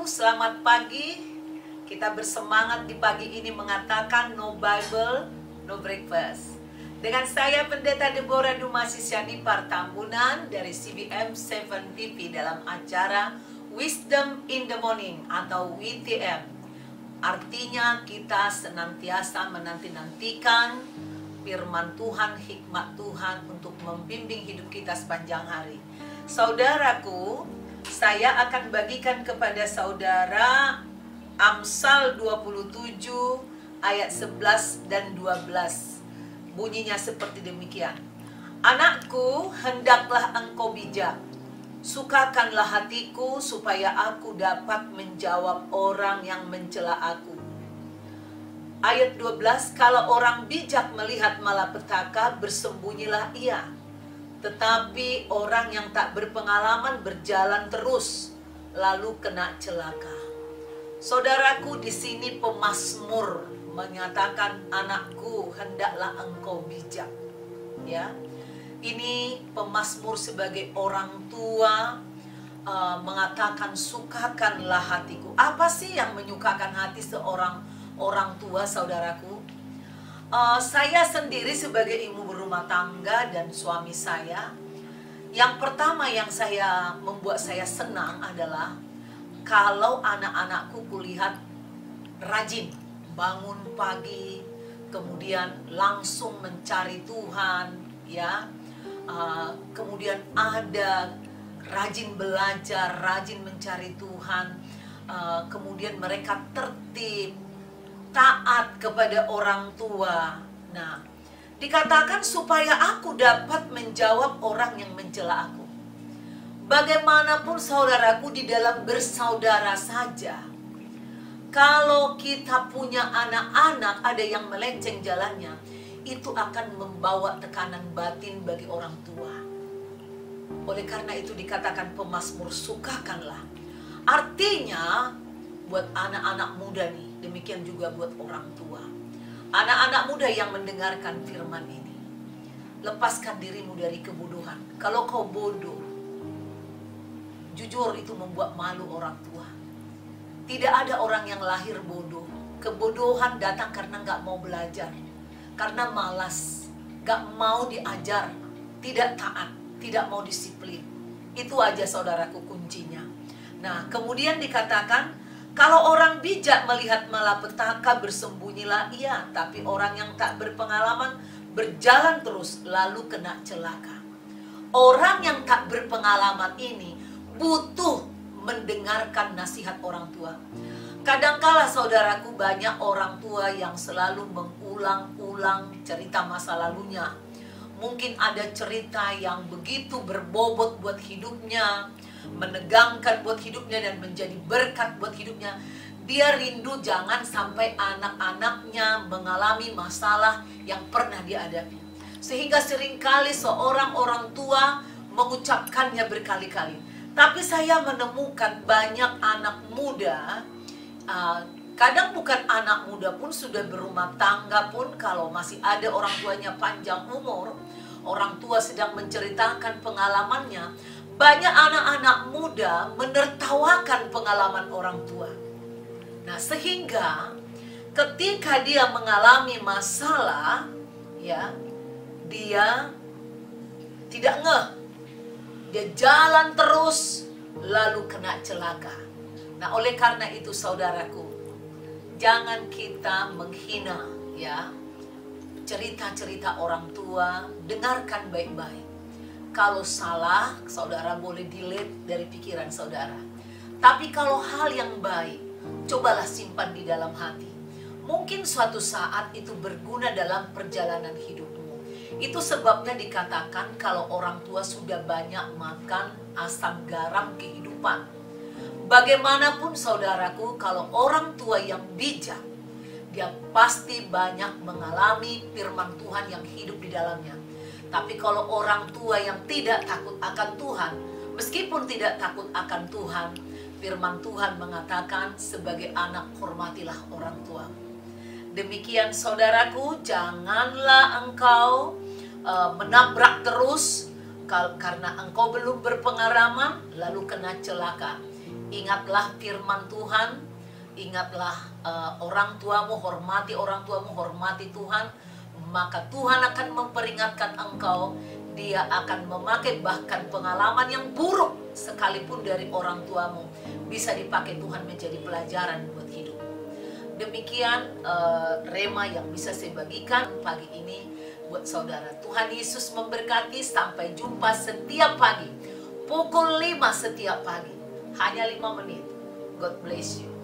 selamat pagi. Kita bersemangat di pagi ini mengatakan no Bible, no breakfast. Dengan saya Pendeta Deborah Dumasisyani Partambunan dari CBM 7 TV dalam acara Wisdom in the Morning atau WTM. Artinya kita senantiasa menanti-nantikan firman Tuhan, hikmat Tuhan untuk membimbing hidup kita sepanjang hari. Saudaraku, saya akan bagikan kepada saudara Amsal 27 ayat 11 dan 12. Bunyinya seperti demikian. Anakku, hendaklah engkau bijak. Sukakanlah hatiku supaya aku dapat menjawab orang yang mencela aku. Ayat 12, kalau orang bijak melihat malapetaka, bersembunyilah ia. Tetapi orang yang tak berpengalaman berjalan terus, lalu kena celaka. Saudaraku, di sini pemazmur menyatakan, anakku, hendaklah engkau bijak. Ya, ini pemazmur sebagai orang tua mengatakan, sukakanlah hatiku. Apa sih yang menyukakan hati seorang orang tua, saudaraku? Saya sendiri sebagai ibu berumah tangga dan suami saya, yang pertama yang membuat saya senang adalah kalau anak-anakku kulihat rajin bangun pagi, kemudian langsung mencari Tuhan, ya, kemudian ada rajin belajar, rajin mencari Tuhan, kemudian mereka tertib, taat kepada orang tua. Nah, dikatakan supaya aku dapat menjawab orang yang mencela aku. Bagaimanapun saudaraku, di dalam bersaudara saja, kalau kita punya anak-anak ada yang melenceng jalannya, itu akan membawa tekanan batin bagi orang tua. Oleh karena itu dikatakan pemazmur, sukakanlah. Artinya buat anak-anak muda nih, demikian juga buat orang tua. Anak-anak muda yang mendengarkan firman ini, lepaskan dirimu dari kebodohan. Kalau kau bodoh, jujur itu membuat malu orang tua. Tidak ada orang yang lahir bodoh. Kebodohan datang karena nggak mau belajar, karena malas, nggak mau diajar, tidak taat, tidak mau disiplin. Itu aja saudaraku kuncinya. Nah, kemudian dikatakan, kalau orang bijak melihat malapetaka, bersembunyilah ia. Tapi orang yang tak berpengalaman berjalan terus, lalu kena celaka. Orang yang tak berpengalaman ini butuh mendengarkan nasihat orang tua. Kadangkala saudaraku, banyak orang tua yang selalu mengulang-ulang cerita masa lalunya. Mungkin ada cerita yang begitu berbobot buat hidupnya, menegangkan buat hidupnya dan menjadi berkat buat hidupnya. Dia rindu jangan sampai anak-anaknya mengalami masalah yang pernah dia hadapi. Sehingga seringkali seorang orang tua mengucapkannya berkali-kali. Tapi saya menemukan banyak anak muda, kadang bukan anak muda pun, sudah berumah tangga pun, kalau masih ada orang tuanya panjang umur, orang tua sedang menceritakan pengalamannya, banyak anak-anak muda menertawakan pengalaman orang tua. Nah, sehingga ketika dia mengalami masalah, ya, dia tidak ngeh. Dia jalan terus, lalu kena celaka. Nah, oleh karena itu saudaraku, jangan kita menghina, ya, cerita-cerita orang tua. Dengarkan baik-baik. Kalau salah, saudara boleh delete dari pikiran saudara. Tapi kalau hal yang baik, cobalah simpan di dalam hati. Mungkin suatu saat itu berguna dalam perjalanan hidupmu. Itu sebabnya dikatakan kalau orang tua sudah banyak makan asam garam kehidupan. Bagaimanapun saudaraku, kalau orang tua yang bijak, dia pasti banyak mengalami firman Tuhan yang hidup di dalamnya. Tapi kalau orang tua yang tidak takut akan Tuhan, meskipun tidak takut akan Tuhan, firman Tuhan mengatakan sebagai anak hormatilah orang tua. Demikian saudaraku, janganlah engkau menabrak terus karena engkau belum berpengalaman lalu kena celaka. Ingatlah firman Tuhan, ingatlah orang tuamu, hormati orang tuamu, hormati Tuhan, maka Tuhan akan memperingatkan engkau. Dia akan memakai bahkan pengalaman yang buruk sekalipun dari orang tuamu, bisa dipakai Tuhan menjadi pelajaran buat hidup. Demikian rema yang bisa saya bagikan pagi ini buat saudara. Tuhan Yesus memberkati. Sampai jumpa setiap pagi pukul 5 setiap pagi, hanya 5 menit. God bless you.